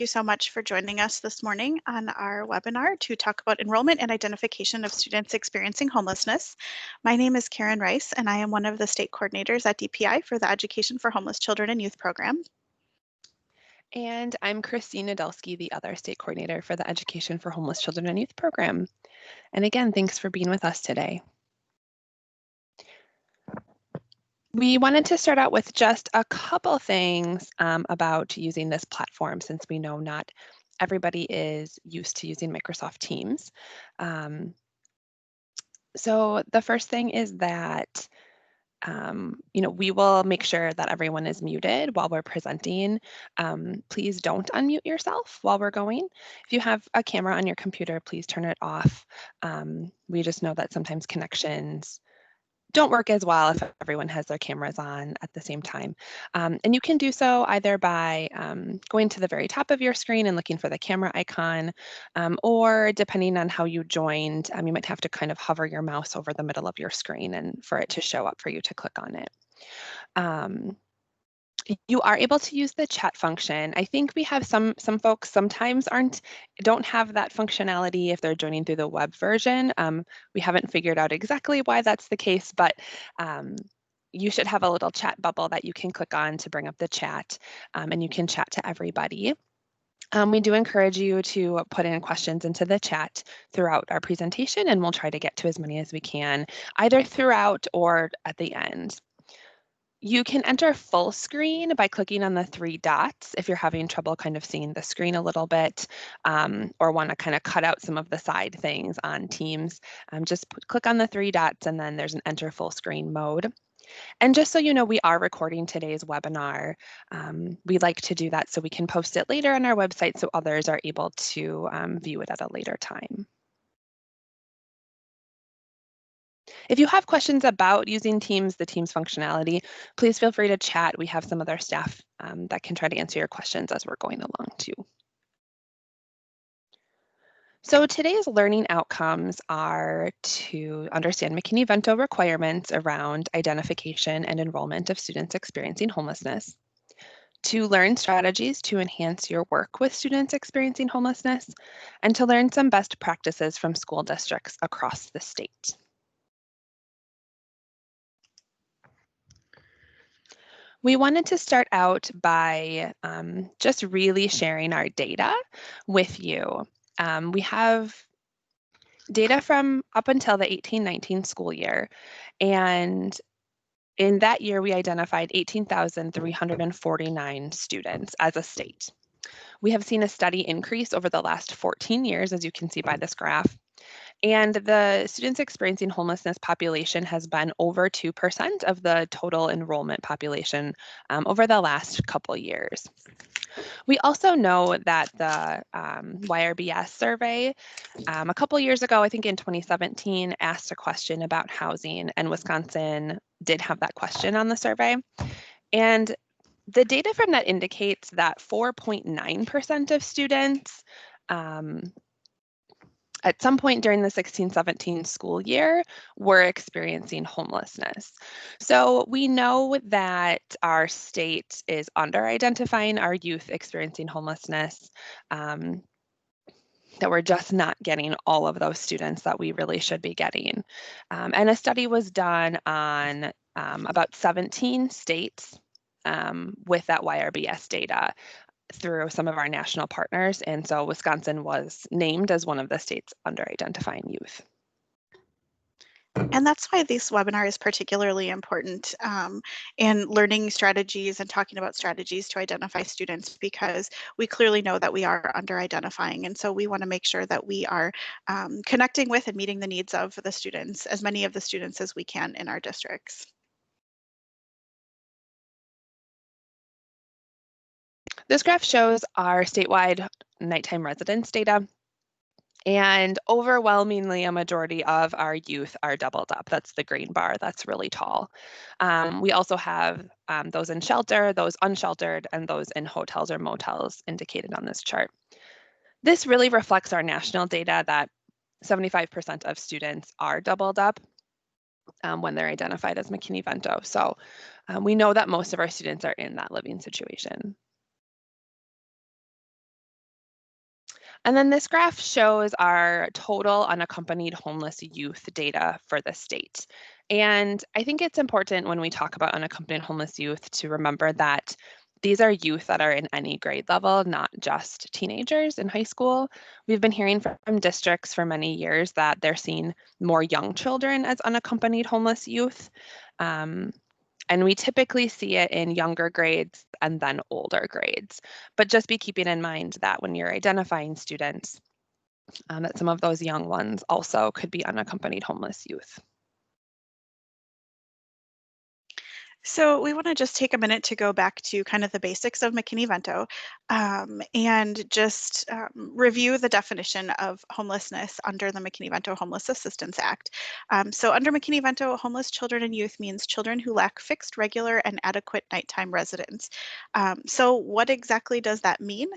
you so much for joining us this morning on our webinar to talk about enrollment and identification of students experiencing homelessness. My name is Karen Rice, and I am one of the state coordinators at DPI for the Education for Homeless Children and Youth program. And I'm Christine Nadelsky, the other state coordinator for the Education for Homeless Children and Youth program. And again, thanks for being with us today. We wanted to start out with just a couple things about using this platform, since we know not everybody is used to using Microsoft Teams. So the first thing is that we will make sure that everyone is muted while we're presenting. Please don't unmute yourself while we're going. If you have a camera on your computer, please turn it off. We just know that sometimes connections don't work as well if everyone has their cameras on at the same time. And you can do so either by going to the very top of your screen and looking for the camera icon, or depending on how you joined, you might have to kind of hover your mouse over the middle of your screen and for it to show up for you to click on it. You are able to use the chat function. I think we have some folks sometimes don't have that functionality if they're joining through the web version. We haven't figured out exactly why that's the case, but you should have a little chat bubble that you can click on to bring up the chat, and you can chat to everybody. We do encourage you to put in questions into the chat throughout our presentation, and we'll try to get to as many as we can, either throughout or at the end. You can enter full screen by clicking on the three dots if you're having trouble kind of seeing the screen a little bit, or want to kind of cut out some of the side things on Teams. Just click on the three dots and then there's an enter full screen mode. And just so you know, we are recording today's webinar. We like to do that so we can post it later on our website so others are able to view it at a later time. If you have questions about using Teams, the Teams functionality, please feel free to chat. We have some other staff that can try to answer your questions as we're going along too. So today's learning outcomes are to understand McKinney-Vento requirements around identification and enrollment of students experiencing homelessness, to learn strategies to enhance your work with students experiencing homelessness, and to learn some best practices from school districts across the state. We wanted to start out by just really sharing our data with you. We have data from up until the 18-19 school year, and in that year, we identified 18,349 students as a state. We have seen a steady increase over the last 14 years, as you can see by this graph. And the students experiencing homelessness population has been over 2% of the total enrollment population over the last couple years. We also know that the YRBS survey a couple years ago, I think in 2017, asked a question about housing, and Wisconsin did have that question on the survey. And the data from that indicates that 4.9% of students at some point during the 16-17 school year were experiencing homelessness. So we know that our state is under-identifying our youth experiencing homelessness, that we're just not getting all of those students that we really should be getting. And a study was done on about 17 states with that YRBS data through some of our national partners. And so Wisconsin was named as one of the states under identifying youth. And that's why this webinar is particularly important in learning strategies and talking about strategies to identify students, because we clearly know that we are under identifying. And so we want to make sure that we are connecting with and meeting the needs of the students, as many of the students as we can in our districts. This graph shows our statewide nighttime residence data. And overwhelmingly, a majority of our youth are doubled up. That's the green bar, that's really tall. We also have those in shelter, those unsheltered, and those in hotels or motels indicated on this chart. This really reflects our national data that 75% of students are doubled up when they're identified as McKinney-Vento. So we know that most of our students are in that living situation. And then this graph shows our total unaccompanied homeless youth data for the state. And I think it's important when we talk about unaccompanied homeless youth to remember that these are youth that are in any grade level, not just teenagers in high school. We've been hearing from districts for many years that they're seeing more young children as unaccompanied homeless youth. Um, and we typically see it in younger grades and then older grades. But just be keeping in mind that when you're identifying students, that some of those young ones also could be unaccompanied homeless youth. So we want to just take a minute to go back to kind of the basics of McKinney-Vento and just review the definition of homelessness under the McKinney-Vento Homeless Assistance Act. So under McKinney-Vento, homeless children and youth means children who lack fixed, regular, and adequate nighttime residence. So what exactly does that mean?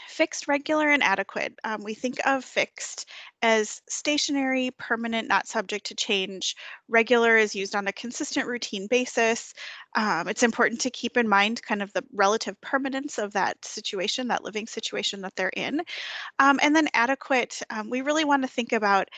Fixed, regular, and adequate. We think of fixed as stationary, permanent, not subject to change. Regular is used on a consistent routine basis. It's important to keep in mind kind of the relative permanence of that situation, that living situation that they're in. And then adequate, we really want to think about,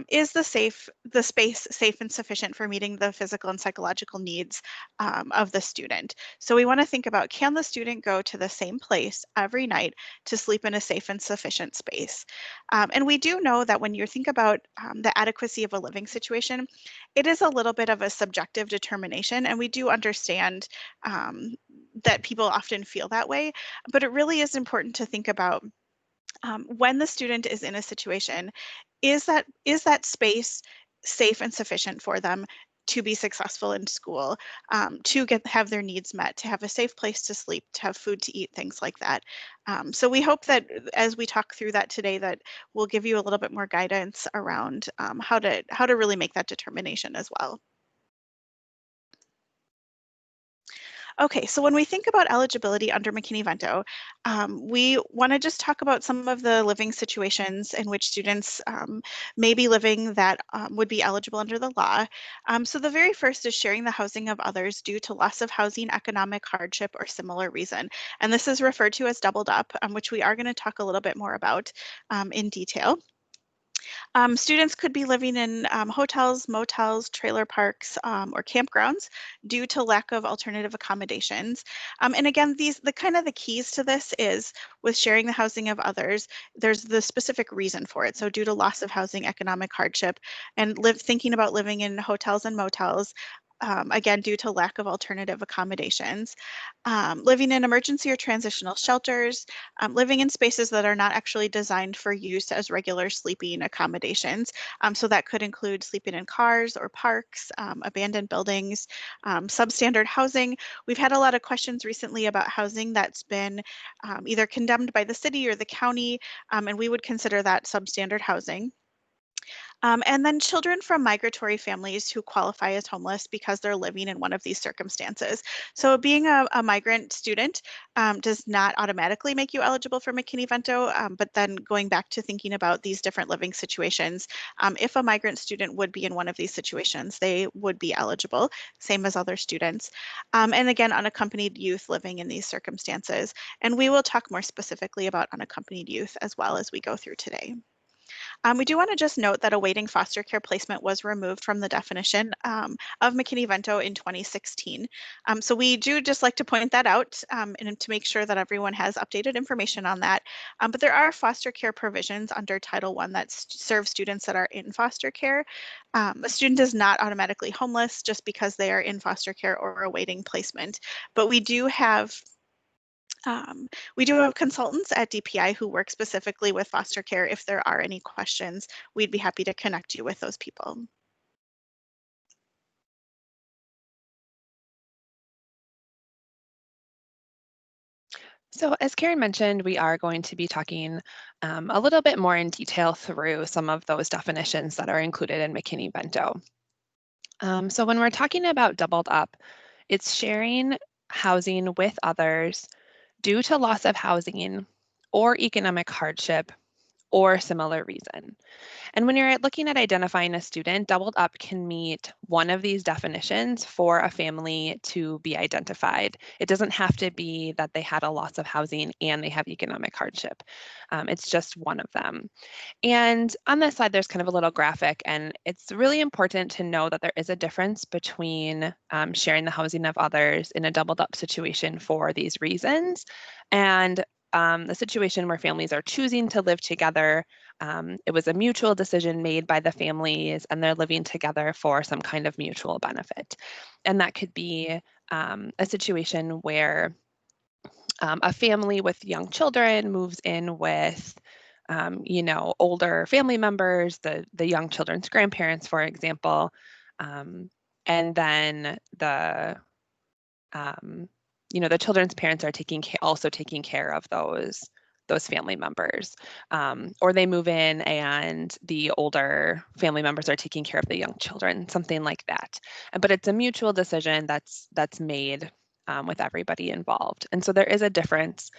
is the space safe and sufficient for meeting the physical and psychological needs of the student? So we want to think about, can the student go to the same place every night to sleep in a safe and sufficient space? And we do know that when you think about the adequacy of a living situation, it is a little bit of a subjective determination, and we do understand that people often feel that way, but it really is important to think about when the student is in a situation, is that space safe and sufficient for them to be successful in school, to have their needs met, to have a safe place to sleep, to have food to eat, things like that. So we hope that as we talk through that today, that we'll give you a little bit more guidance around how to really make that determination as well. Okay, so when we think about eligibility under McKinney-Vento, we want to just talk about some of the living situations in which students may be living that would be eligible under the law. So the very first is sharing the housing of others due to loss of housing, economic hardship, or similar reason. And this is referred to as doubled up, which we are going to talk a little bit more about in detail. Students could be living in hotels, motels, trailer parks, or campgrounds due to lack of alternative accommodations. And again, the kind of the keys to this is with sharing the housing of others, there's the specific reason for it. So due to loss of housing, economic hardship, and thinking about living in hotels and motels, again, due to lack of alternative accommodations, living in emergency or transitional shelters, living in spaces that are not actually designed for use as regular sleeping accommodations. So that could include sleeping in cars or parks, abandoned buildings, substandard housing. We've had a lot of questions recently about housing that's been either condemned by the city or the county, and we would consider that substandard housing. And then children from migratory families who qualify as homeless because they're living in one of these circumstances. So being a migrant student does not automatically make you eligible for McKinney-Vento, but then going back to thinking about these different living situations, if a migrant student would be in one of these situations, they would be eligible, same as other students. And again, unaccompanied youth living in these circumstances. And we will talk more specifically about unaccompanied youth as well as we go through today. We do want to just note that awaiting foster care placement was removed from the definition of McKinney-Vento in 2016. So we do just like to point that out and to make sure that everyone has updated information on that. But there are foster care provisions under Title I that serve students that are in foster care. A student is not automatically homeless just because they are in foster care or awaiting placement. But we do have consultants at DPI who work specifically with foster care. If there are any questions, we'd be happy to connect you with those people. So as Karen mentioned, we are going to be talking a little bit more in detail through some of those definitions that are included in McKinney-Vento. So when we're talking about doubled up, it's sharing housing with others due to loss of housing or economic hardship or similar reason. And when you're looking at identifying a student, doubled up can meet one of these definitions for a family to be identified. It doesn't have to be that they had a loss of housing and they have economic hardship. It's just one of them. And on this slide, there's kind of a little graphic, and it's really important to know that there is a difference between sharing the housing of others in a doubled up situation for these reasons and the situation where families are choosing to live together. It was a mutual decision made by the families, and they're living together for some kind of mutual benefit. And that could be a situation where a family with young children moves in with older family members, the young children's grandparents, for example, and then the children's parents are also taking care of those family members, or they move in and the older family members are taking care of the young children, something like that. But it's a mutual decision that's made with everybody involved, and so there is a difference.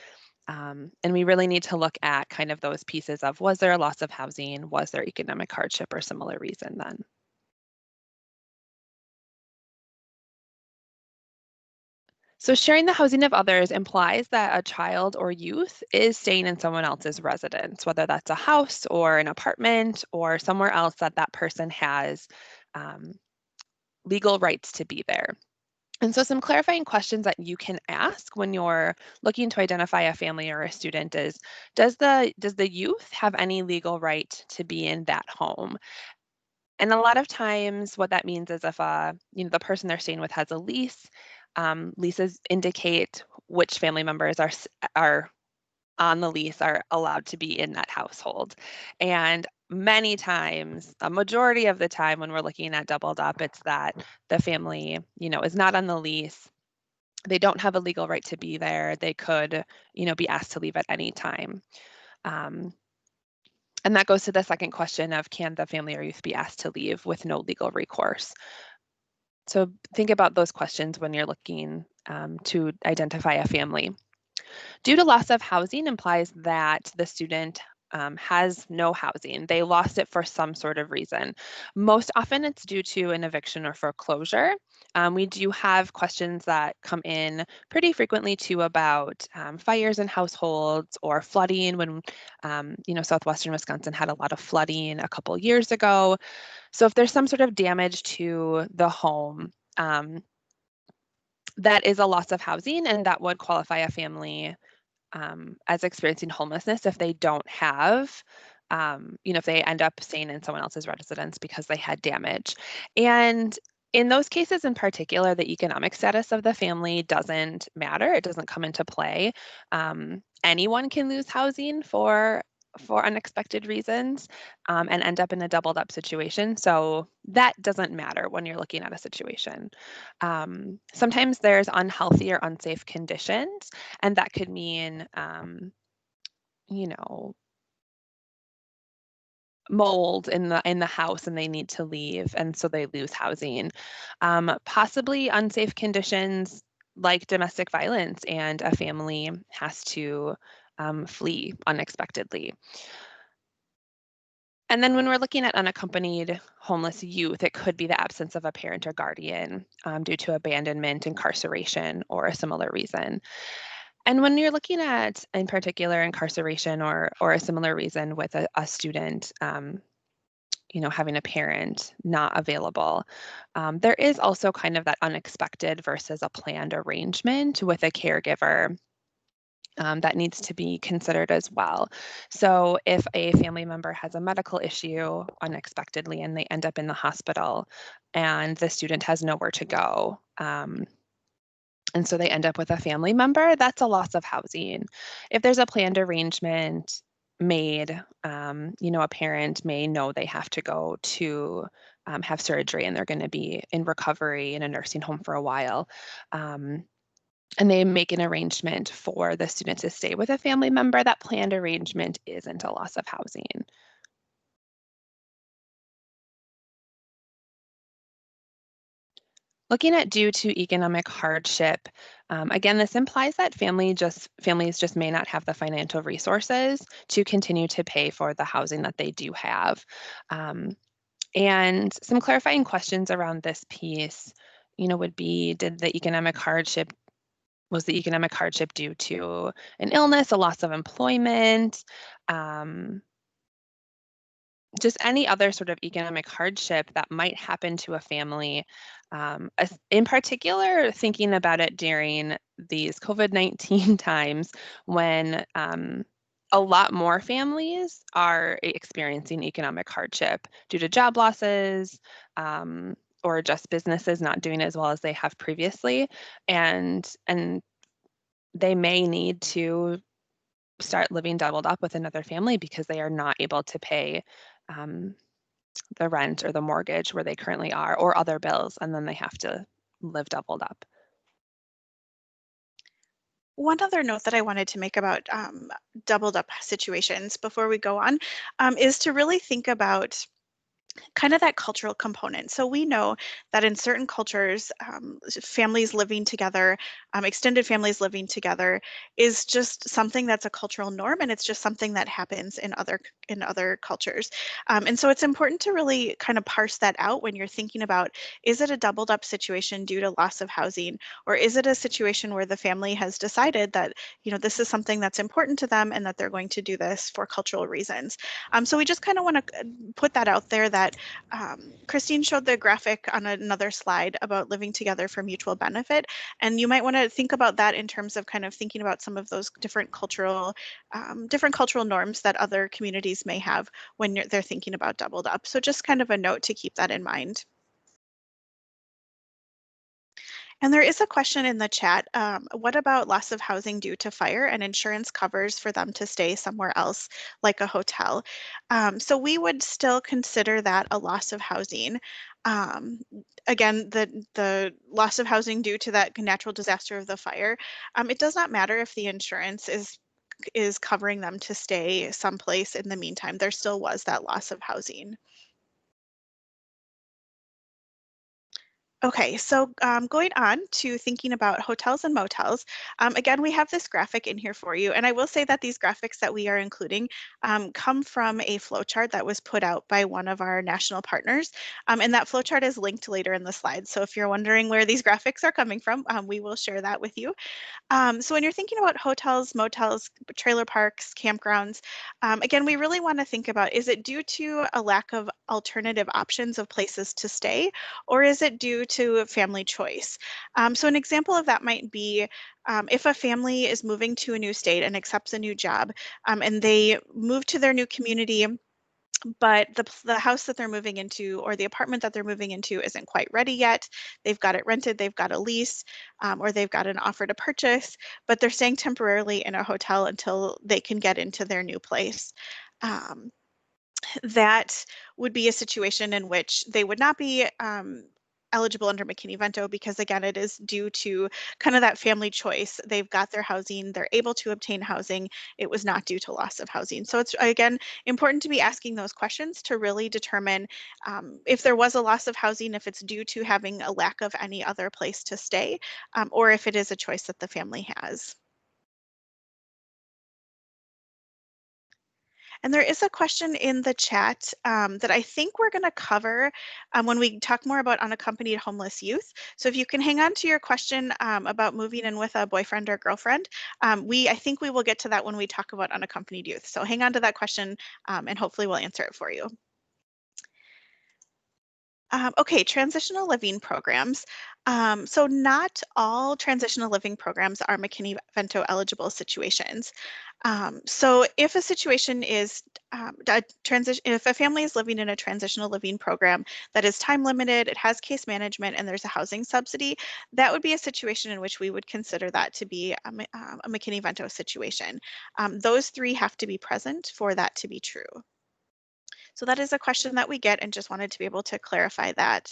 And we really need to look at kind of those pieces of, was there a loss of housing? Was there economic hardship or similar reason then? So sharing the housing of others implies that a child or youth is staying in someone else's residence, whether that's a house or an apartment or somewhere else that that person has legal rights to be there. And so some clarifying questions that you can ask when you're looking to identify a family or a student is, does the youth have any legal right to be in that home? And a lot of times what that means is if the person they're staying with has a lease, leases indicate which family members are on the lease are allowed to be in that household. And many times, a majority of the time when we're looking at doubled up, it's that the family, is not on the lease. They don't have a legal right to be there. They could, be asked to leave at any time. And that goes to the second question of, can the family or youth be asked to leave with no legal recourse? So think about those questions when you're looking to identify a family. Due to loss of housing implies that the student has no housing. They lost it for some sort of reason. Most often it's due to an eviction or foreclosure. We do have questions that come in pretty frequently too about fires in households or flooding when, southwestern Wisconsin had a lot of flooding a couple years ago. So if there's some sort of damage to the home, that is a loss of housing, and that would qualify a family as experiencing homelessness if they don't have, if they end up staying in someone else's residence because they had damage. And in those cases in particular, the economic status of the family doesn't matter. It doesn't come into play. Anyone can lose housing for unexpected reasons and end up in a doubled up situation. So that doesn't matter when you're looking at a situation. Sometimes there's unhealthy or unsafe conditions, and that could mean, mold in the house and they need to leave, and so they lose housing. Possibly unsafe conditions like domestic violence, and a family has to flee unexpectedly. And then when we're looking at unaccompanied homeless youth, it could be the absence of a parent or guardian due to abandonment, incarceration, or a similar reason. And when you're looking at, in particular, incarceration or a similar reason with a student, having a parent not available, there is also kind of that unexpected versus a planned arrangement with a caregiver that needs to be considered as well. So if a family member has a medical issue unexpectedly and they end up in the hospital and the student has nowhere to go, and so they end up with a family member, that's a loss of housing. If there's a planned arrangement made, a parent may know they have to go to have surgery and they're going to be in recovery in a nursing home for a while. And they make an arrangement for the student to stay with a family member, that planned arrangement isn't a loss of housing. Looking at due to economic hardship, again, this implies that families just may not have the financial resources to continue to pay for the housing that they do have. And some clarifying questions around this piece, would be, was the economic hardship due to an illness, a loss of employment, just any other sort of economic hardship that might happen to a family. In particular, thinking about it during these COVID-19 times when a lot more families are experiencing economic hardship due to job losses, or just businesses not doing as well as they have previously. And they may need to start living doubled up with another family because they are not able to pay um, the rent or the mortgage where they currently are, or other bills, and then they have to live doubled up. One other note that I wanted to make about doubled up situations before we go on is to really think about kind of that cultural component. So we know that in certain cultures, families living together, extended families living together, is just something that's a cultural norm, and it's just something that happens in other cultures. And so it's important to really kind of parse that out when you're thinking about, is it a doubled up situation due to loss of housing, or is it a situation where the family has decided that this is something that's important to them and that they're going to do this for cultural reasons. So we just kind of want to put that out there that Christine showed the graphic on another slide about living together for mutual benefit. And you might want to think about that in terms of kind of thinking about some of those different cultural norms that other communities may have when they're thinking about doubled up. So just kind of a note to keep that in mind. And there is a question in the chat. What about loss of housing due to fire and insurance covers for them to stay somewhere else, like a hotel? So we would still consider that a loss of housing. Again, the loss of housing due to that natural disaster of the fire, it does not matter if the insurance is covering them to stay someplace in the meantime. There still was that loss of housing. Okay, so going on to thinking about hotels and motels, again, we have this graphic in here for you. And I will say that these graphics that we are including come from a flowchart that was put out by one of our national partners. And that flowchart is linked later in the slide. So if you're wondering where these graphics are coming from, we will share that with you. So when you're thinking about hotels, motels, trailer parks, campgrounds, again, we really want to think about, is it due to a lack of alternative options of places to stay, or is it due to family choice? So an example of that might be if a family is moving to a new state and accepts a new job, and they move to their new community, but the house that they're moving into or the apartment that they're moving into isn't quite ready yet. They've got it rented, they've got a lease, or they've got an offer to purchase, but they're staying temporarily in a hotel until they can get into their new place. That would be a situation in which they would not be eligible under McKinney-Vento because, again, it is due to kind of that family choice. They've got their housing, they're able to obtain housing. It was not due to loss of housing. So it's, again, important to be asking those questions to really determine if there was a loss of housing, if it's due to having a lack of any other place to stay, or if it is a choice that the family has. And there is a question in the chat that I think we're going to cover when we talk more about unaccompanied homeless youth. So if you can hang on to your question about moving in with a boyfriend or girlfriend, I think we will get to that when we talk about unaccompanied youth. So hang on to that question and hopefully we'll answer it for you. Okay, transitional living programs. So not all transitional living programs are McKinney-Vento eligible situations. So if a situation is if a family is living in a transitional living program that is time limited, it has case management, and there's a housing subsidy, that would be a situation in which we would consider that to be a McKinney-Vento situation. Those three have to be present for that to be true. So that is a question that we get and just wanted to be able to clarify that.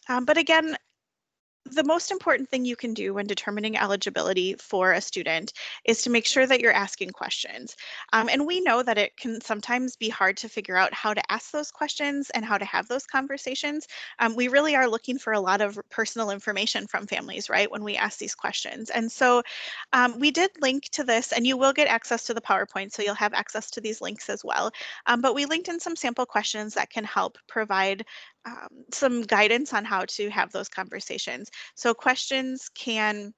But again, the most important thing you can do when determining eligibility for a student is to make sure that you're asking questions. And we know that it can sometimes be hard to figure out how to ask those questions and how to have those conversations. We really are looking for a lot of personal information from families, right, when we ask these questions. And so we did link to this, and you will get access to the PowerPoint, so you'll have access to these links as well. But we linked in some sample questions that can help provide some guidance on how to have those conversations. So questions can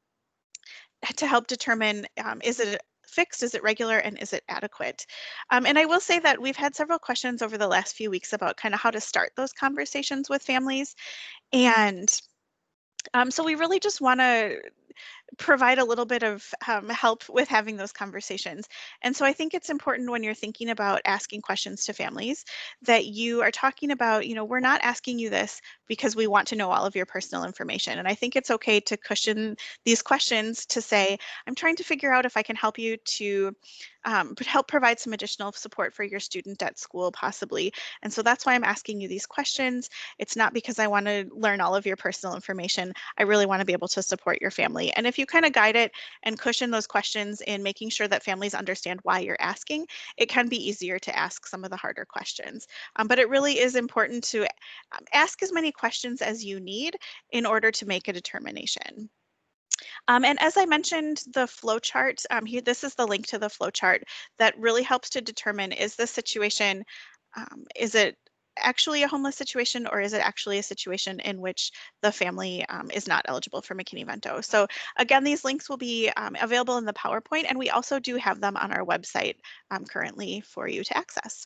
to help determine is it fixed, is it regular, and is it adequate? And I will say that we've had several questions over the last few weeks about kind of how to start those conversations with families. And so we really just want to provide a little bit of help with having those conversations. And so I think it's important when you're thinking about asking questions to families that you are talking about, we're not asking you this because we want to know all of your personal information. And I think it's okay to cushion these questions to say, I'm trying to figure out if I can help you to help provide some additional support for your student at school, possibly. And so that's why I'm asking you these questions. It's not because I want to learn all of your personal information. I really want to be able to support your family. And if you kind of guide it and cushion those questions in making sure that families understand why you're asking, it can be easier to ask some of the harder questions. But it really is important to ask as many questions as you need in order to make a determination. And as I mentioned, the flow chart, here, this is the link to the flow chart that really helps to determine, is this situation, is it actually a homeless situation, or is it actually a situation in which the family is not eligible for McKinney-Vento? So again, these links will be available in the PowerPoint, and we also do have them on our website currently for you to access.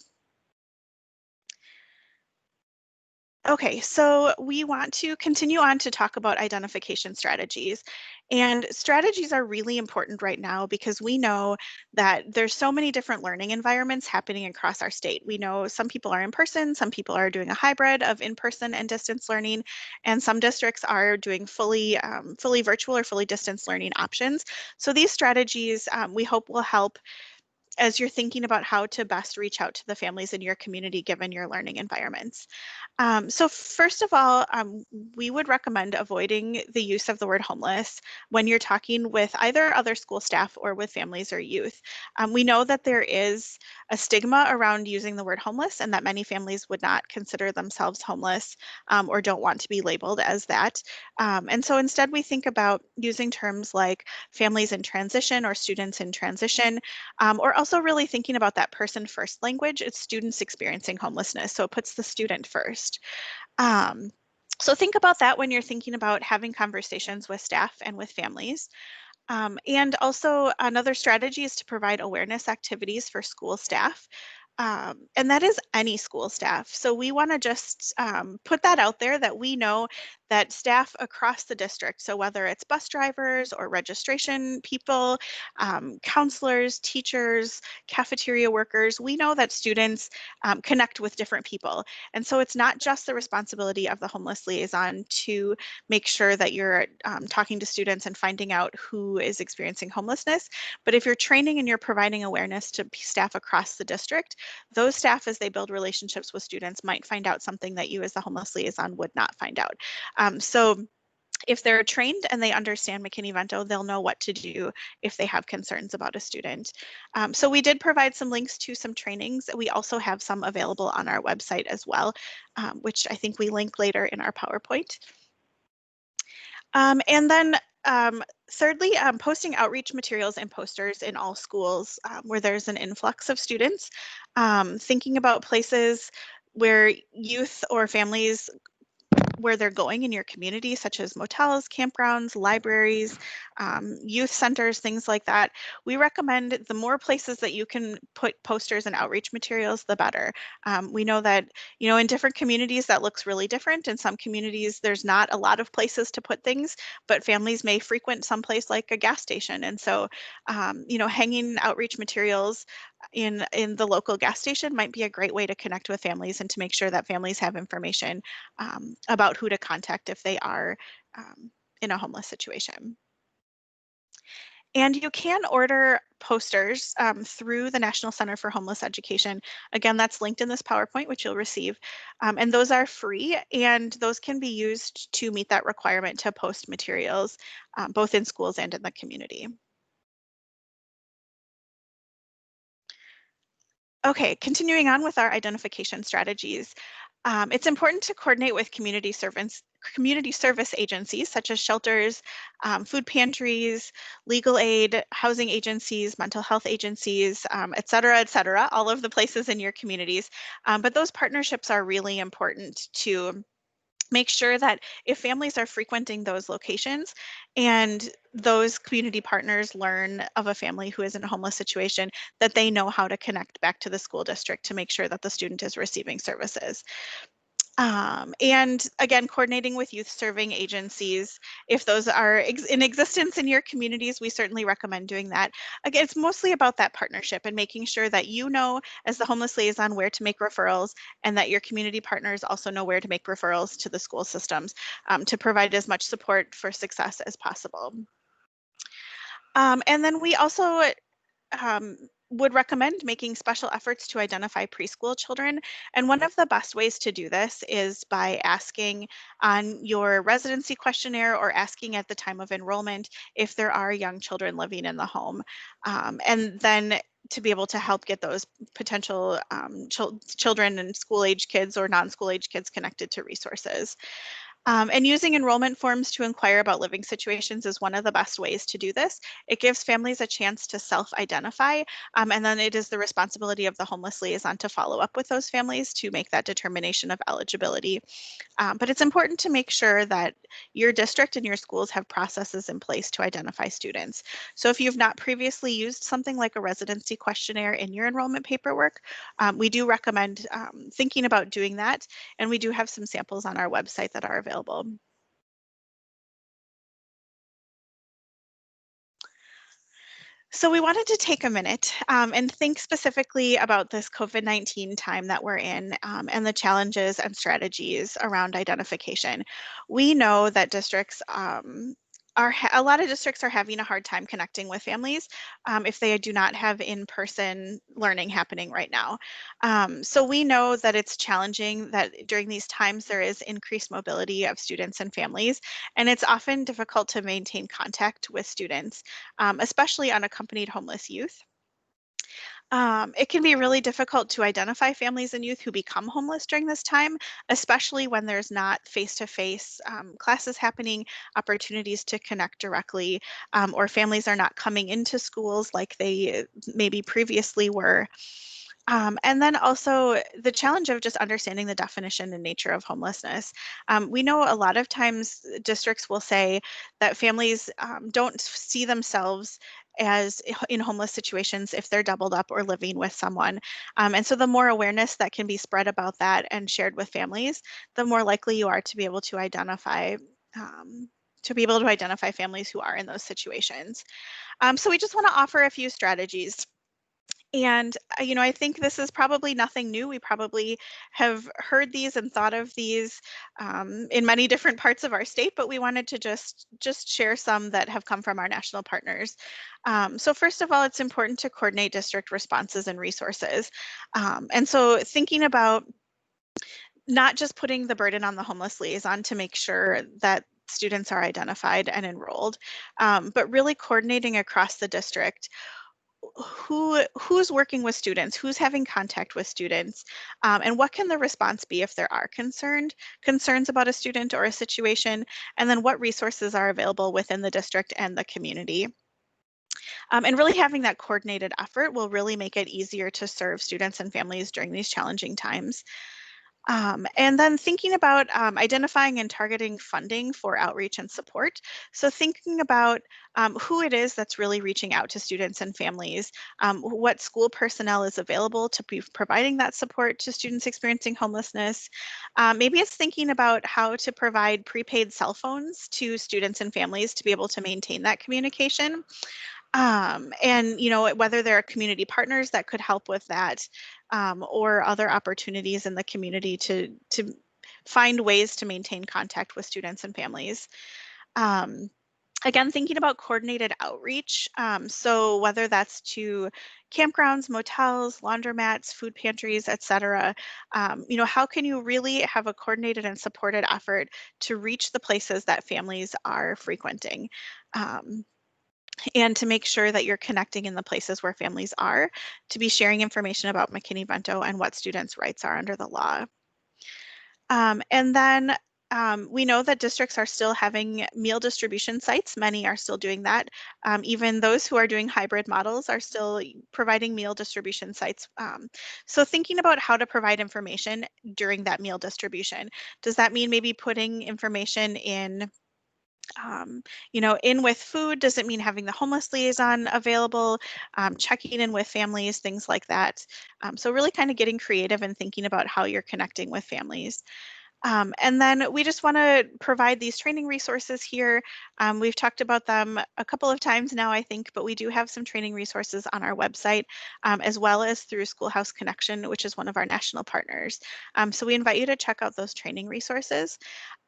Okay, so we want to continue on to talk about identification strategies. And strategies are really important right now because we know that there's so many different learning environments happening across our state. We know some people are in person, some people are doing a hybrid of in-person and distance learning, and some districts are doing fully virtual or fully distance learning options. So these strategies we hope will help as you're thinking about how to best reach out to the families in your community given your learning environments. So first of all, we would recommend avoiding the use of the word homeless when you're talking with either other school staff or with families or youth. We know that there is a stigma around using the word homeless and that many families would not consider themselves homeless or don't want to be labeled as that. And so instead we think about using terms like families in transition or students in transition, or also really thinking about that person first language. It's students experiencing homelessness, so it puts the student first. Um, so think about that when you're thinking about having conversations with staff and with families. And also another strategy is to provide awareness activities for school staff. And that is any school staff. So we want to just put that out there that we know that staff across the district, so whether it's bus drivers or registration people, counselors, teachers, cafeteria workers, we know that students connect with different people. And so it's not just the responsibility of the homeless liaison to make sure that you're talking to students and finding out who is experiencing homelessness. But if you're training and you're providing awareness to staff across the district, those staff, as they build relationships with students, might find out something that you as the homeless liaison would not find out. So if they're trained and they understand McKinney-Vento, they'll know what to do if they have concerns about a student. So we did provide some links to some trainings. We also have some available on our website as well, which I think we link later in our PowerPoint. And then thirdly, posting outreach materials and posters in all schools where there's an influx of students, thinking about places where youth or families where they're going in your community, such as motels, campgrounds, libraries, youth centers, things like that. We recommend the more places that you can put posters and outreach materials, the better. We know that, in different communities that looks really different. In some communities, there's not a lot of places to put things, but families may frequent someplace like a gas station. And so, hanging outreach materials in the local gas station might be a great way to connect with families and to make sure that families have information about who to contact if they are in a homeless situation. And you can order posters through the National Center for Homeless Education. Again, that's linked in this PowerPoint, which you'll receive. And those are free, and those can be used to meet that requirement to post materials, both in schools and in the community. Okay, continuing on with our identification strategies. It's important to coordinate with community service agencies such as shelters, food pantries, legal aid, housing agencies, mental health agencies, et cetera, all of the places in your communities. But those partnerships are really important to make sure that if families are frequenting those locations and those community partners learn of a family who is in a homeless situation, that they know how to connect back to the school district to make sure that the student is receiving services. And again, coordinating with youth serving agencies, if those are in existence in your communities, we certainly recommend doing that. Again, it's mostly about that partnership and making sure that you know, as the homeless liaison, where to make referrals, and that your community partners also know where to make referrals to the school systems to provide as much support for success as possible. And then we also um, would recommend making special efforts to identify preschool children. And one of the best ways to do this is by asking on your residency questionnaire or asking at the time of enrollment if there are young children living in the home. And then to be able to help get those potential children and school age kids or non-school age kids connected to resources. And using enrollment forms to inquire about living situations is one of the best ways to do this. It gives families a chance to self-identify, and then it is the responsibility of the homeless liaison to follow up with those families to make that determination of eligibility. But it's important to make sure that your district and your schools have processes in place to identify students. So if you've not previously used something like a residency questionnaire in your enrollment paperwork, we do recommend thinking about doing that. And we do have some samples on our website that are available. So we wanted to take a minute and think specifically about this COVID-19 time that we're in and the challenges and strategies around identification. We know that districts a lot of districts are having a hard time connecting with families if they do not have in-person learning happening right now. So we know that it's challenging that during these times there is increased mobility of students and families, and it's often difficult to maintain contact with students, especially unaccompanied homeless youth. It can be really difficult to identify families and youth who become homeless during this time, especially when there's not face-to-face classes happening, opportunities to connect directly, or families are not coming into schools like they maybe previously were. And then also the challenge of just understanding the definition and nature of homelessness. We know a lot of times districts will say that families don't see themselves as in homeless situations if they're doubled up or living with someone. And so the more awareness that can be spread about that and shared with families, the more likely you are to be able to identify families who are in those situations. So we just want to offer a few strategies. And, I think this is probably nothing new. We probably have heard these and thought of these in many different parts of our state, but we wanted to just share some that have come from our national partners. So first of all, it's important to coordinate district responses and resources. And so thinking about not just putting the burden on the homeless liaison to make sure that students are identified and enrolled, but really coordinating across the district who's working with students, who's having contact with students, and what can the response be if there are concerns about a student or a situation, and then what resources are available within the district and the community. And really having that coordinated effort will really make it easier to serve students and families during these challenging times. And then thinking about identifying and targeting funding for outreach and support. So thinking about who it is that's really reaching out to students and families, what school personnel is available to be providing that support to students experiencing homelessness. Maybe it's thinking about how to provide prepaid cell phones to students and families to be able to maintain that communication. And whether there are community partners that could help with that, or other opportunities in the community to find ways to maintain contact with students and families. Um, Again, thinking about coordinated outreach. So whether that's to campgrounds, motels, laundromats, food pantries, etc. How can you really have a coordinated and supported effort to reach the places that families are frequenting? And to make sure that you're connecting in the places where families are, to be sharing information about McKinney-Vento and what students' rights are under the law. And then we know that districts are still having meal distribution sites. Many are still doing that. Even those who are doing hybrid models are still providing meal distribution sites. So thinking about how to provide information during that meal distribution. Does that mean maybe putting information in in with food? Does it mean having the homeless liaison available, checking in with families, things like that? So really kind of getting creative and thinking about how you're connecting with families. And then we just want to provide these training resources here. We've talked about them a couple of times now, I think, but we do have some training resources on our website, as well as through Schoolhouse Connection, which is one of our national partners. So we invite you to check out those training resources.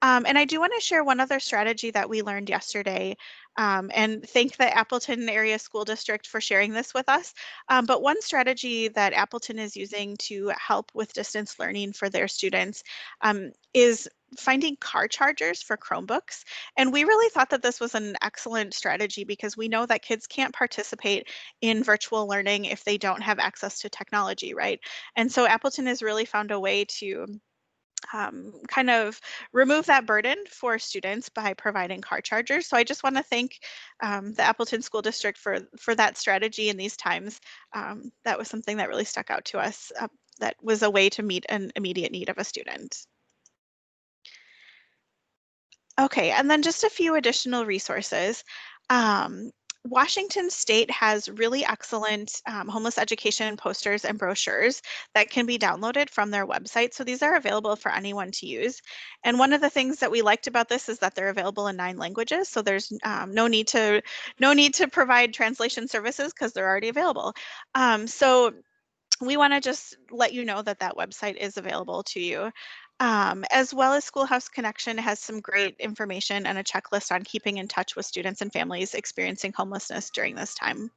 And I do want to share one other strategy that we learned yesterday, and thank the Appleton Area School District for sharing this with us. But one strategy that Appleton is using to help with distance learning for their students is finding car chargers for Chromebooks. And we really thought that this was an excellent strategy because we know that kids can't participate in virtual learning if they don't have access to technology, right? And so Appleton has really found a way to kind of remove that burden for students by providing car chargers. So I just want to thank the Appleton School District for that strategy in these times. That was something that really stuck out to us. That was a way to meet an immediate need of a student. Okay, and then just a few additional resources. Washington State has really excellent homeless education posters and brochures that can be downloaded from their website. So these are available for anyone to use. And one of the things that we liked about this is that they're available in 9 languages. So there's no need to provide translation services because they're already available. So we want to just let you know that that website is available to you. As well as Schoolhouse Connection has some great information and a checklist on keeping in touch with students and families experiencing homelessness during this time.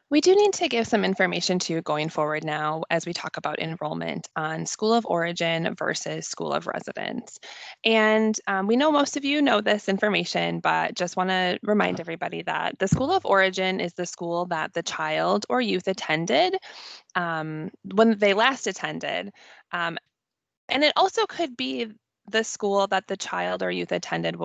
We do need to give some information to you going forward now as we talk about enrollment on school of origin versus school of residence. And we know most of you know this information, but just want to remind everybody that the school of origin is the school that the child or youth attended when they last attended. And it also could be the school that the child or youth attended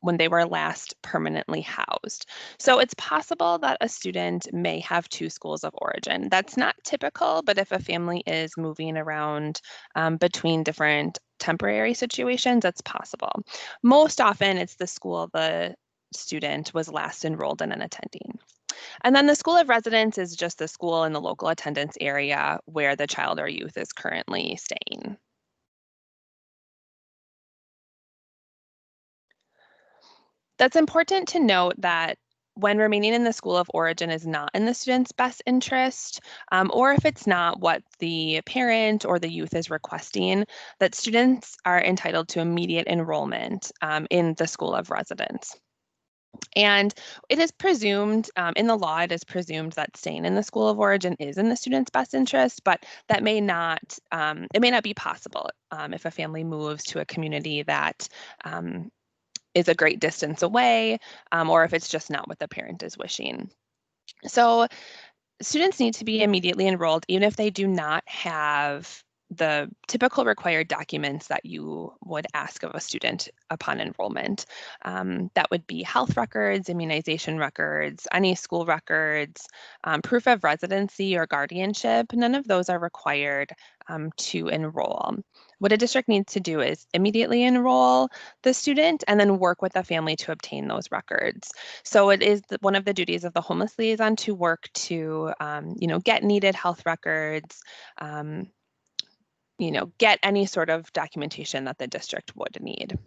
when they were last permanently housed. So it's possible that a student may have 2 schools of origin. That's not typical, but if a family is moving around between different temporary situations, that's possible. Most often, it's the school the student was last enrolled in and attending. And then the school of residence is just the school in the local attendance area where the child or youth is currently staying. That's important to note that when remaining in the school of origin is not in the student's best interest, or if it's not what the parent or the youth is requesting, that students are entitled to immediate enrollment in the school of residence. And it is presumed, in the law, it is presumed that staying in the school of origin is in the student's best interest, but that may not, it may not be possible if a family moves to a community that is a great distance away, or if it's just not what the parent is wishing. So students need to be immediately enrolled, even if they do not have the typical required documents that you would ask of a student upon enrollment. That would be health records, immunization records, any school records, proof of residency or guardianship. None of those are required to enroll. What a district needs to do is immediately enroll the student and then work with the family to obtain those records. So it is one of the duties of the homeless liaison to work to, get needed health records, get any sort of documentation that the district would need.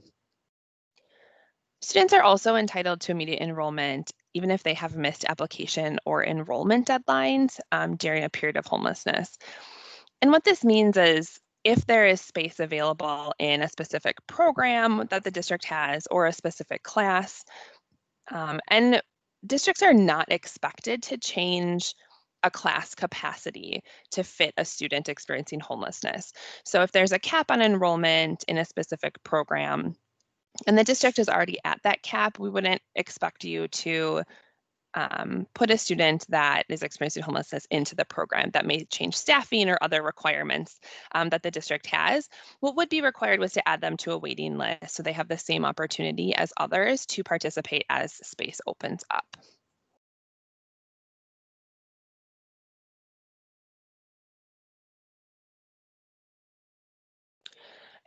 Students are also entitled to immediate enrollment even if they have missed application or enrollment deadlines during a period of homelessness. And what this means is if there is space available in a specific program that the district has or a specific class, and districts are not expected to change a class capacity to fit a student experiencing homelessness. So if there's a cap on enrollment in a specific program and the district is already at that cap, we wouldn't expect you to put a student that is experiencing homelessness into the program. That may change staffing or other requirements that the district has. What would be required was to add them to a waiting list so they have the same opportunity as others to participate as space opens up.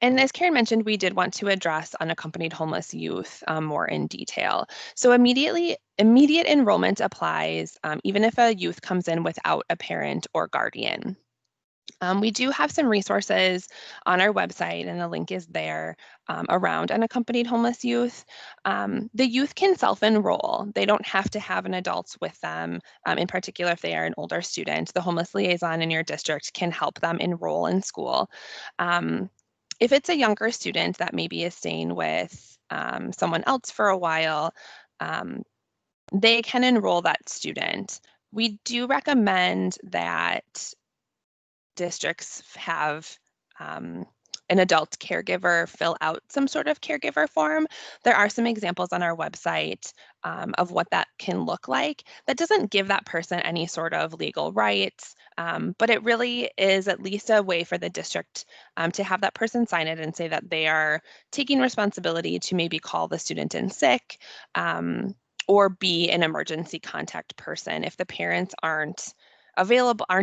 And as Karen mentioned, we did want to address unaccompanied homeless youth more in detail. So immediate enrollment applies even if a youth comes in without a parent or guardian. We do have some resources on our website, and the link is there around unaccompanied homeless youth. The youth can self-enroll. They don't have to have an adult with them. In particular, if they are an older student, the homeless liaison in your district can help them enroll in school. If it's a younger student that maybe is staying with someone else for a while, they can enroll that student. We do recommend that districts have an adult caregiver fill out some sort of caregiver form. There are some examples on our website of what that can look like. That doesn't give that person any sort of legal rights, but it really is at least a way for the district to have that person sign it and say that they are taking responsibility to maybe call the student in sick or be an emergency contact person if the parents aren't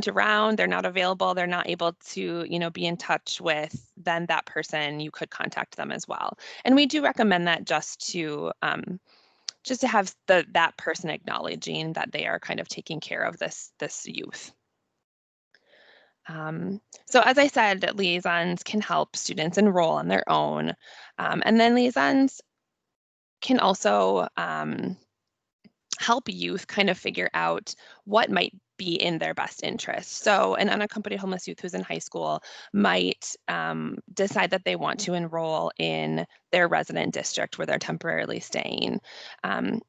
around, they're not available, they're not able to, be in touch with, then that person, you could contact them as well. And we do recommend that just to have that person acknowledging that they are kind of taking care of this youth. So as I said, liaisons can help students enroll on their own. And then liaisons can also help youth kind of figure out what might be in their best interest. So an unaccompanied homeless youth who's in high school might decide that they want to enroll in their resident district where they're temporarily staying. And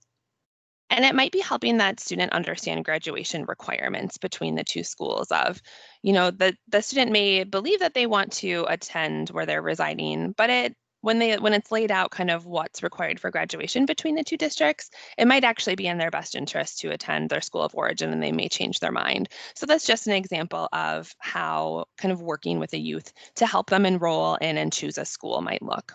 it might be helping that student understand graduation requirements between the two schools of, the student may believe that they want to attend where they're residing, but when it's laid out kind of what's required for graduation between the two districts, it might actually be in their best interest to attend their school of origin, and they may change their mind. So that's just an example of how kind of working with a youth to help them enroll in and choose a school might look.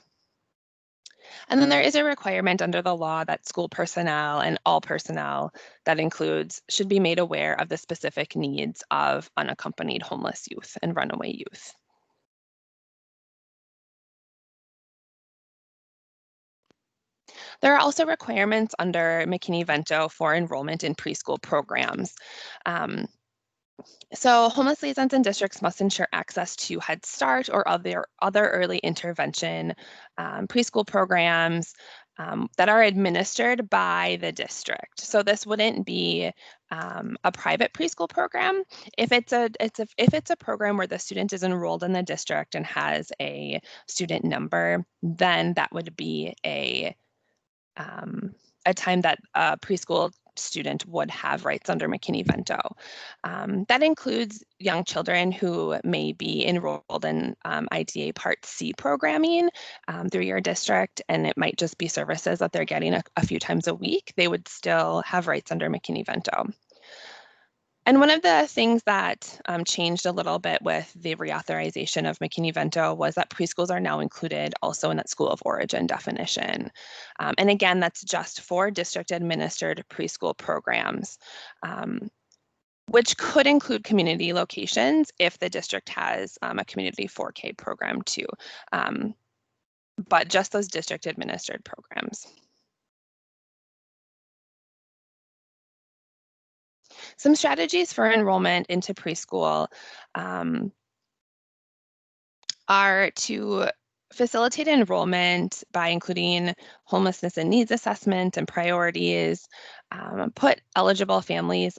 And then there is a requirement under the law that school personnel and all personnel that includes should be made aware of the specific needs of unaccompanied homeless youth and runaway youth. There are also requirements under McKinney-Vento for enrollment in preschool programs. So homeless liaisons and districts must ensure access to Head Start or other early intervention preschool programs that are administered by the district. So this wouldn't be a private preschool program. If it's a program where the student is enrolled in the district and has a student number, then that would be a time that a preschool student would have rights under McKinney-Vento. That includes young children who may be enrolled in IDA Part C programming through your district, and it might just be services that they're getting a few times a week. They would still have rights under McKinney-Vento. And one of the things that changed a little bit with the reauthorization of McKinney-Vento was that preschools are now included also in that school of origin definition. And again, that's just for district administered preschool programs, which could include community locations if the district has a community 4K program too, but just those district administered programs. Some strategies for enrollment into preschool are to facilitate enrollment by including homelessness and needs assessment and priorities, put eligible families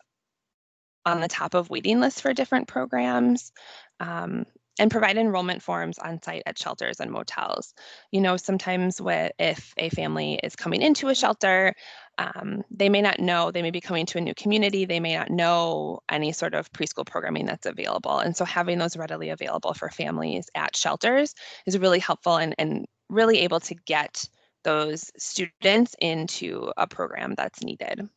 on the top of waiting lists for different programs, And provide enrollment forms on site at shelters and motels. You know, sometimes if a family is coming into a shelter, they may not know, they may be coming to a new community, they may not know any sort of preschool programming that's available. And so having those readily available for families at shelters is really helpful and really able to get those students into a program that's needed.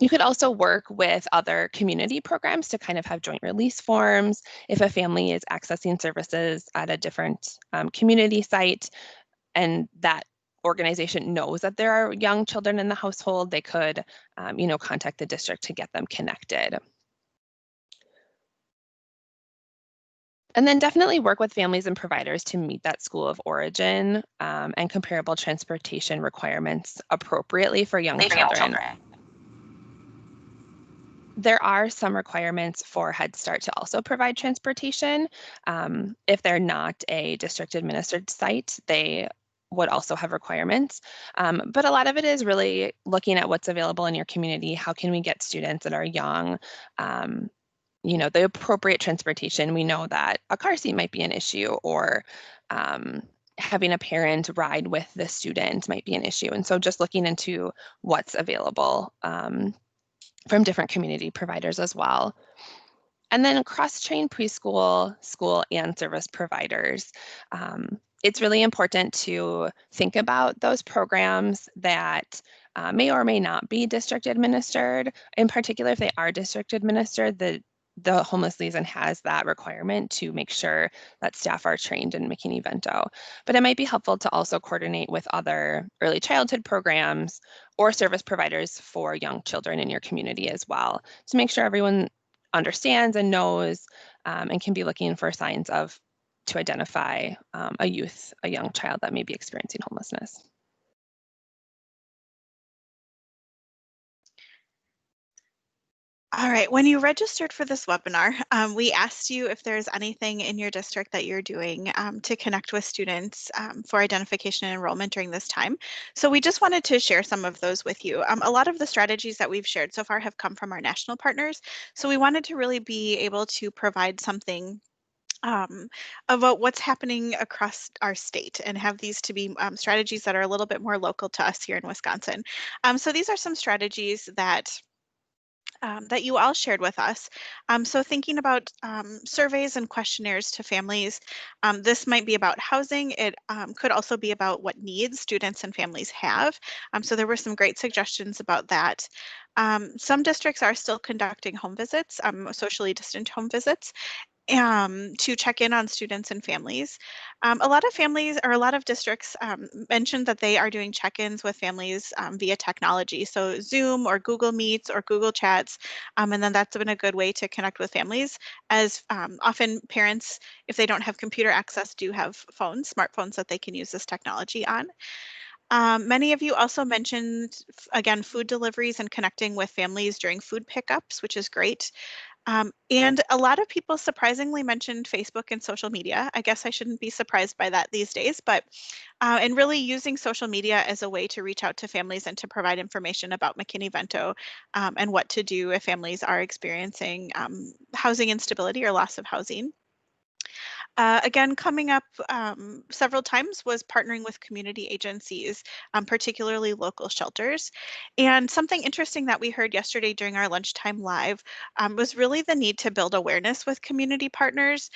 You could also work with other community programs to kind of have joint release forms. If a family is accessing services at a different community site and that organization knows that there are young children in the household, they could, contact the district to get them connected. And then definitely work with families and providers to meet that school of origin and comparable transportation requirements appropriately for young children. There are some requirements for Head Start to also provide transportation. If they're not a district administered site, they would also have requirements. But a lot of it is really looking at what's available in your community. How can we get students that are young, the appropriate transportation? We know that a car seat might be an issue, or having a parent ride with the student might be an issue. And so just looking into what's available from different community providers as well. And then cross-train preschool, school, and service providers. It's really important to think about those programs that may or may not be district administered. In particular, if they are district administered, the homeless liaison has that requirement to make sure that staff are trained in McKinney-Vento. But it might be helpful to also coordinate with other early childhood programs or service providers for young children in your community as well, to make sure everyone understands and knows and can be looking for signs to identify a young child that may be experiencing homelessness. All right, when you registered for this webinar, we asked you if there's anything in your district that you're doing to connect with students for identification and enrollment during this time. So we just wanted to share some of those with you. A lot of the strategies that we've shared so far have come from our national partners. So we wanted to really be able to provide something about what's happening across our state and have these to be strategies that are a little bit more local to us here in Wisconsin. So these are some strategies that you all shared with us. So thinking about surveys and questionnaires to families, this might be about housing. It could also be about what needs students and families have. So there were some great suggestions about that. Some districts are still conducting home visits, socially distant home visits, to check in on students and families. A lot of families or a lot of districts mentioned that they are doing check-ins with families via technology. So Zoom or Google Meets or Google Chats. And then that's been a good way to connect with families, as often parents, if they don't have computer access, do have phones, smartphones that they can use this technology on. Many of you also mentioned, again, food deliveries and connecting with families during food pickups, which is great. And a lot of people surprisingly mentioned Facebook and social media. I guess I shouldn't be surprised by that these days, but and really using social media as a way to reach out to families and to provide information about McKinney-Vento and what to do if families are experiencing housing instability or loss of housing. Again, coming up several times was partnering with community agencies, particularly local shelters. And something interesting that we heard yesterday during our lunchtime live was really the need to build awareness with community partners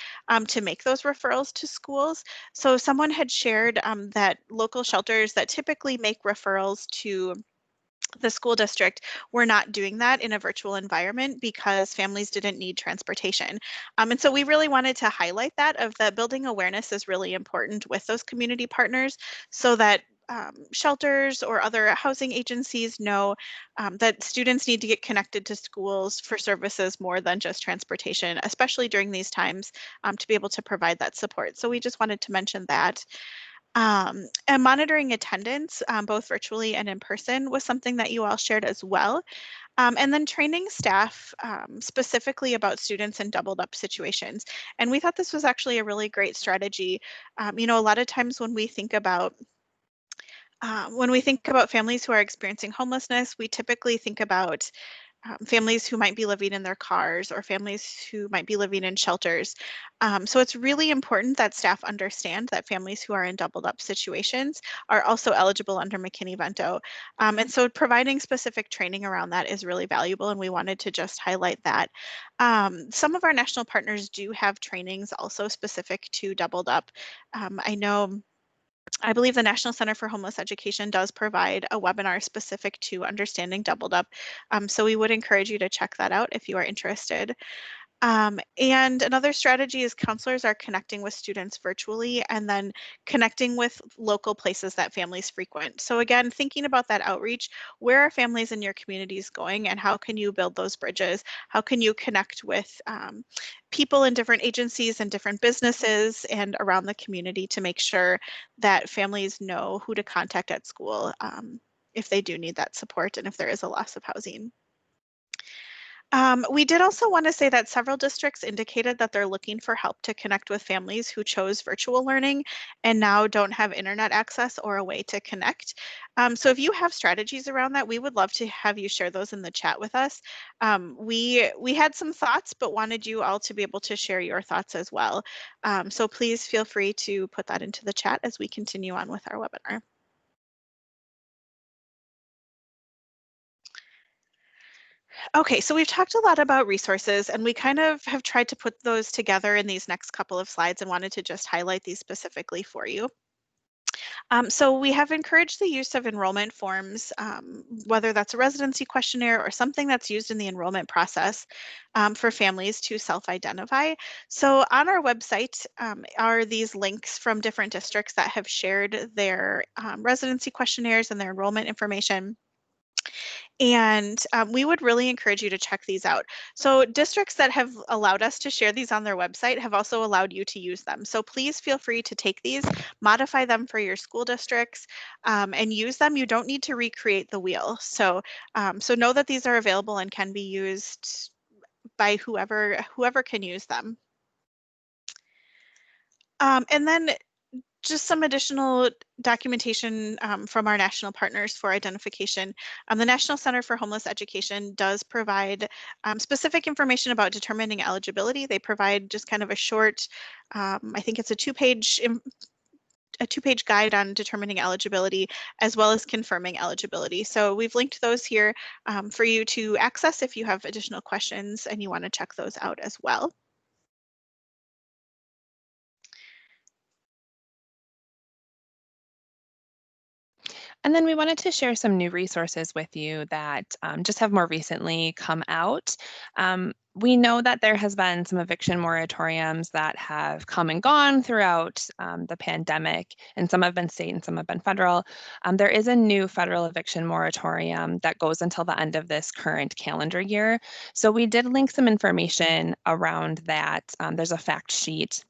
to make those referrals to schools. So someone had shared that local shelters that typically make referrals to the school district were not doing that in a virtual environment because families didn't need transportation. And so we really wanted to highlight that building awareness is really important with those community partners so that shelters or other housing agencies know that students need to get connected to schools for services more than just transportation, especially during these times to be able to provide that support. So we just wanted to mention that. And monitoring attendance, both virtually and in person, was something that you all shared as well. And then training staff specifically about students in doubled up situations. And we thought this was actually a really great strategy. A lot of times when we think about families who are experiencing homelessness, we typically think about families who might be living in their cars or families who might be living in shelters. So it's really important that staff understand that families who are in doubled up situations are also eligible under McKinney-Vento. And so providing specific training around that is really valuable, and we wanted to just highlight that. Some of our national partners do have trainings also specific to doubled up. I believe the National Center for Homeless Education does provide a webinar specific to understanding doubled up. So we would encourage you to check that out if you are interested. And another strategy is counselors are connecting with students virtually and then connecting with local places that families frequent. So again, thinking about that outreach, where are families in your communities going and how can you build those bridges? How can you connect with people in different agencies and different businesses and around the community to make sure that families know who to contact at school if they do need that support and if there is a loss of housing. We did also want to say that several districts indicated that they're looking for help to connect with families who chose virtual learning and now don't have internet access or a way to connect. So if you have strategies around that, we would love to have you share those in the chat with us. We had some thoughts, but wanted you all to be able to share your thoughts as well. So please feel free to put that into the chat as we continue on with our webinar. Okay, so we've talked a lot about resources, and we kind of have tried to put those together in these next couple of slides and wanted to just highlight these specifically for you. So we have encouraged the use of enrollment forms, whether that's a residency questionnaire or something that's used in the enrollment process for families to self-identify. So on our website are these links from different districts that have shared their residency questionnaires and their enrollment information. And we would really encourage you to check these out. So districts that have allowed us to share these on their website have also allowed you to use them. So please feel free to take these, modify them for your school districts, and use them. You don't need to recreate the wheel. So know that these are available and can be used by whoever can use them. And then just some additional documentation from our national partners for identification. The National Center for Homeless Education does provide specific information about determining eligibility. They provide just kind of a short, I think it's a two-page guide on determining eligibility as well as confirming eligibility. So we've linked those here for you to access if you have additional questions and you want to check those out as well. And then we wanted to share some new resources with you that just have more recently come out. We know that there has been some eviction moratoriums that have come and gone throughout the pandemic, and some have been state and some have been federal. There is a new federal eviction moratorium that goes until the end of this current calendar year. So we did link some information around that. There's a fact sheet.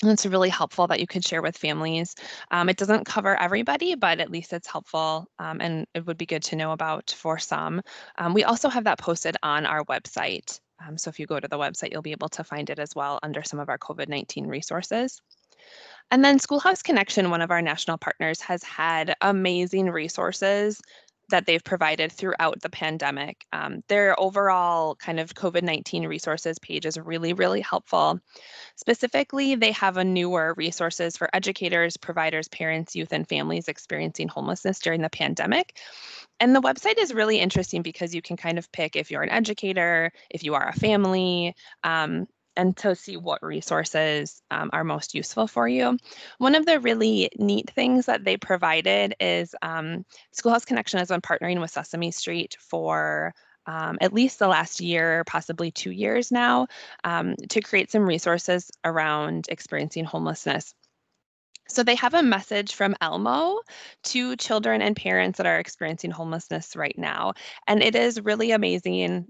And it's really helpful that you could share with families. It doesn't cover everybody, but at least it's helpful and it would be good to know about for some. We also have that posted on our website. So if you go to the website, you'll be able to find it as well under some of our COVID-19 resources. And then Schoolhouse Connection, one of our national partners, has had amazing resources that they've provided throughout the pandemic. Their overall kind of COVID-19 resources page is really, really helpful. Specifically, they have a newer resources for educators, providers, parents, youth, and families experiencing homelessness during the pandemic. And the website is really interesting because you can kind of pick if you're an educator, if you are a family, and to see what resources are most useful for you. One of the really neat things that they provided is Schoolhouse Connection has been partnering with Sesame Street for at least the last year, possibly 2 years now, to create some resources around experiencing homelessness. So they have a message from Elmo to children and parents that are experiencing homelessness right now. And it is really amazing.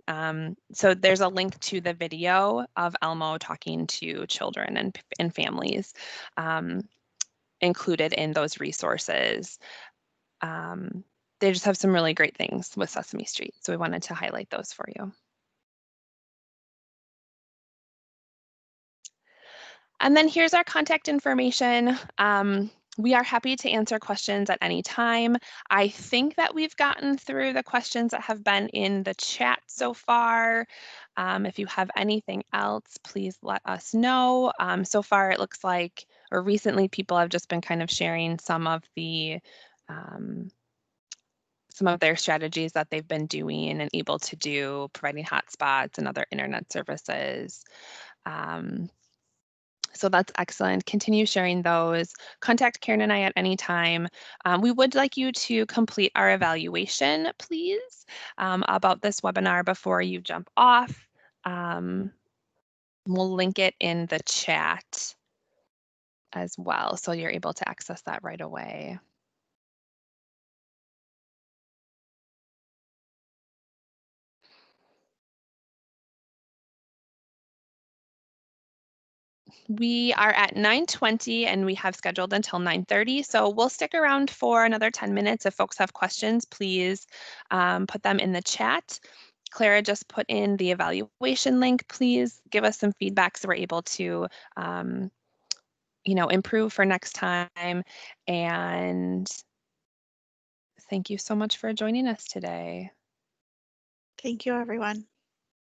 So there's a link to the video of Elmo talking to children and families included in those resources. They just have some really great things with Sesame Street. So we wanted to highlight those for you. And then here's our contact information. We are happy to answer questions at any time. I think that we've gotten through the questions that have been in the chat so far. If you have anything else, please let us know. So far, it looks like, or recently, people have just been kind of sharing some of their strategies that they've been doing and able to do, providing hotspots and other internet services. So that's excellent. Continue sharing those. Contact Karen and I at any time. We would like you to complete our evaluation, please, about this webinar before you jump off. We'll link it in the chat as well, so you're able to access that right away. We are at 9:20 and we have scheduled until 9:30. So we'll stick around for another 10 minutes. If folks have questions, please put them in the chat. Clara just put in the evaluation link. Please give us some feedback so we're able to improve for next time. And thank you so much for joining us today. Thank you, everyone.